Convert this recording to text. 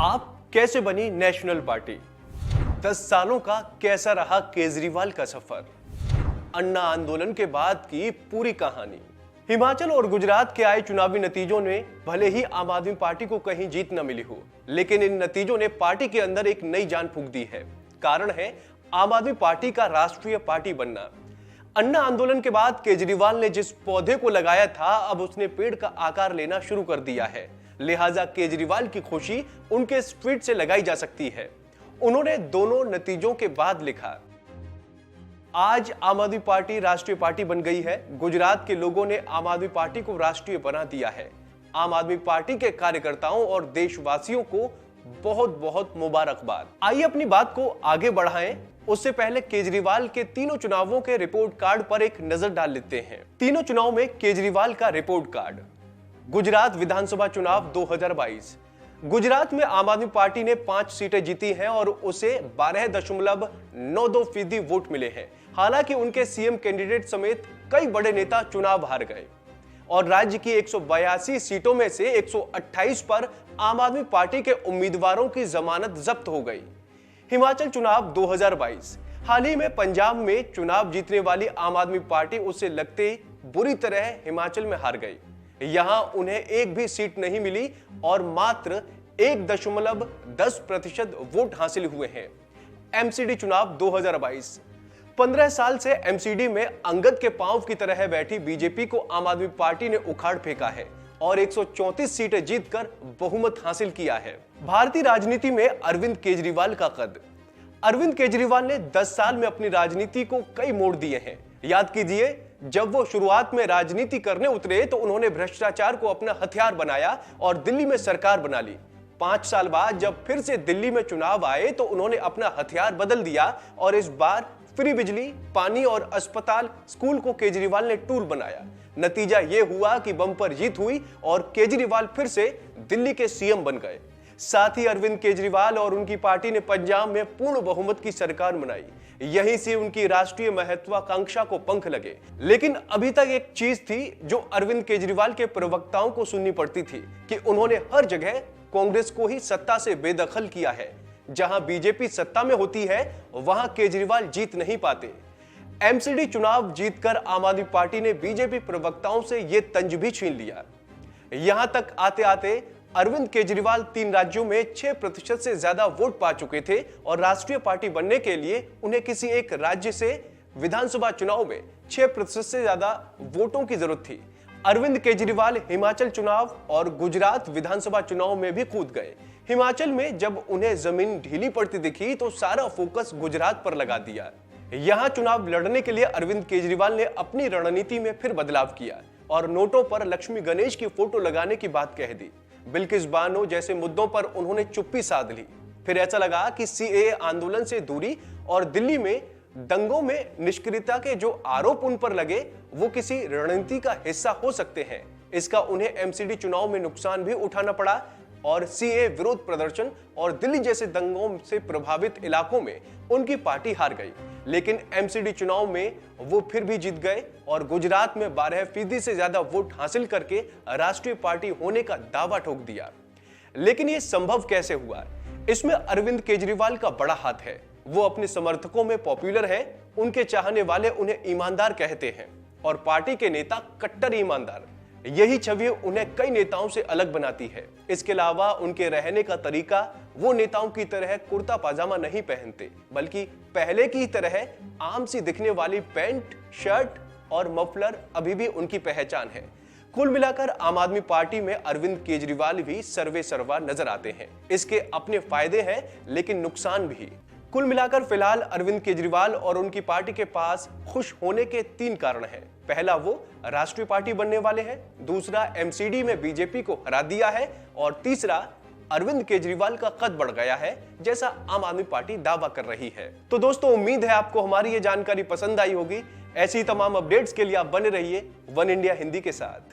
आप कैसे बनी नेशनल पार्टी? 10 सालों का कैसा रहा केजरीवाल का सफर? अन्ना आंदोलन के बाद की पूरी कहानी। हिमाचल और गुजरात के आए चुनावी नतीजों ने भले ही आम आदमी पार्टी को कहीं जीत न मिली हो, लेकिन इन नतीजों ने पार्टी के अंदर एक नई जान फूंक दी है। कारण है आम आदमी पार्टी का राष्ट्रीय पार्टी बनना। अन्ना आंदोलन के बाद केजरीवाल ने जिस पौधे को लगाया था, अब उसने पेड़ का आकार लेना शुरू कर दिया है। लिहाजा केजरीवाल की खुशी उनके इस ट्वीट से लगाई जा सकती है। उन्होंने दोनों नतीजों के बाद लिखा, आज आम आदमी पार्टी राष्ट्रीय पार्टी बन गई है। गुजरात के लोगों ने आम आदमी पार्टी को राष्ट्रीय बना दिया है। आम आदमी पार्टी के कार्यकर्ताओं और देशवासियों को बहुत बहुत मुबारकबाद। आइए अपनी बात को आगे बढ़ाएं। उससे पहले केजरीवाल के तीनों चुनावों के रिपोर्ट कार्ड पर एक नजर डाल लेते हैं। तीनों चुनाव में केजरीवाल का रिपोर्ट कार्ड। गुजरात विधानसभा चुनाव 2022। गुजरात में आम आदमी पार्टी ने 5 सीटें जीती हैं और उसे 12.92% वोट मिले हैं। हालांकि उनके सीएम कैंडिडेट समेत कई बड़े नेता चुनाव हार गए और राज्य की 182 सीटों में से 128 पर आम आदमी पार्टी के उम्मीदवारों की जमानत जब्त हो गई। हिमाचल चुनाव 2022। हाल ही में पंजाब में चुनाव जीतने वाली आम आदमी पार्टी उससे लगते बुरी तरह हिमाचल में हार गई। यहां उन्हें एक भी सीट नहीं मिली और मात्र 1.10% वोट हासिल हुए हैं। एमसीडी चुनाव 2022। 15 साल से एमसीडी में अंगद के पांव की तरह बैठी बीजेपी को आम आदमी पार्टी ने उखाड़ फेंका है और 134 सीटें जीतकर बहुमत हासिल किया है। भारतीय राजनीति में अरविंद केजरीवाल का कद। अरविंद केजरीवाल ने 10 साल में अपनी राजनीति को कई मोड़ दिए हैं। याद कीजिए, जब वो शुरुआत में राजनीति करने उतरे तो उन्होंने भ्रष्टाचार को अपना हथियार बनाया और दिल्ली में सरकार बना ली। 5 साल बाद जब फिर से दिल्ली में चुनाव आए तो उन्होंने अपना हथियार बदल दिया और इस बार फ्री बिजली, पानी और अस्पताल, स्कूल को केजरीवाल ने टूल बनाया। नतीजा यह हुआ कि बम्पर जीत हुई और केजरीवाल फिर से दिल्ली के सीएम बन गए। साथ ही अरविंद केजरीवाल और उनकी पार्टी ने पंजाब में पूर्ण बहुमत की सरकार बनाई। यहीं से उनकी राष्ट्रीय महत्वाकांक्षा को पंख लगे। लेकिन अभी तक एक चीज थी जो अरविंद केजरीवाल के प्रवक्ताओं को सुननी पड़ती थी कि उन्होंने हर जगह कांग्रेस को ही सत्ता से बेदखल किया है। जहां बीजेपी सत्ता में होती है वहां केजरीवाल जीत नहीं पाते। एमसीडी चुनाव जीतकर आम आदमी पार्टी ने बीजेपी प्रवक्ताओं से यह तंज भी छीन लिया। यहां तक आते आते अरविंद केजरीवाल 3 राज्यों में 6% से ज्यादा वोट पा चुके थे और राष्ट्रीय पार्टी बनने के लिए उन्हें किसी एक राज्य से विधानसभा चुनाव में 6% से ज्यादा वोटों की जरूरत थी। अरविंद केजरीवाल हिमाचल चुनाव और गुजरात विधानसभा चुनाव में भी कूद गए। हिमाचल में जब उन्हें जमीन ढीली पड़ती दिखी तो सारा फोकस गुजरात पर लगा दिया। यहां चुनाव लड़ने के लिए अरविंद केजरीवाल ने अपनी रणनीति में फिर बदलाव किया और नोटों पर लक्ष्मी गणेश की फोटो लगाने की बात कह दी। बिल्किस बानो जैसे मुद्दों पर उन्होंने चुप्पी साध ली। फिर ऐसा लगा कि सीएए आंदोलन से दूरी और दिल्ली में दंगों में निष्क्रियता के जो आरोप उन पर लगे वो किसी रणनीति का हिस्सा हो सकते हैं। इसका उन्हें एमसीडी चुनाव में नुकसान भी उठाना पड़ा और सीएए विरोध प्रदर्शन और दिल्ली जैसे दंगों से प्रभावित इलाकों में उनकी पार्टी हार गई। लेकिन एमसीडी चुनाव में वो फिर भी जीत गए और गुजरात में 12% से ज्यादा वोट हासिल करके राष्ट्रीय पार्टी होने का दावा ठोक दिया। लेकिन ये संभव कैसे हुआ? इसमें अरविंद केजरीवाल का बड़ा हाथ है। वो अपने समर्थकों में पॉपुलर है। उनके चाहने वाले उन्हें ईमानदार कहते हैं और पार्टी के नेता कट्टर ईमानदार। यही छवि उन्हें कई नेताओं से अलग बनाती है। इसके अलावा उनके रहने का तरीका, वो नेताओं की तरह कुर्ता पाजामा नहीं पहनते, बल्कि पहले की तरह आम सी दिखने वाली पैंट, शर्ट और मफलर अभी भी उनकी पहचान है। कुल मिलाकर आम आदमी पार्टी में अरविंद केजरीवाल भी सर्वे सर्वा नजर आते हैं। इसके अपने फायदे हैं लेकिन नुकसान भी। कुल मिलाकर फिलहाल अरविंद केजरीवाल और उनकी पार्टी के पास खुश होने के 3 कारण हैं। पहला, वो राष्ट्रीय पार्टी बनने वाले हैं। दूसरा, एमसीडी में बीजेपी को हरा दिया है और तीसरा, अरविंद केजरीवाल का कद बढ़ गया है, जैसा आम आदमी पार्टी दावा कर रही है। तो दोस्तों, उम्मीद है आपको हमारी ये जानकारी पसंद आई होगी। ऐसी तमाम अपडेट्स के लिए आप बने रहिए वन इंडिया हिंदी के साथ।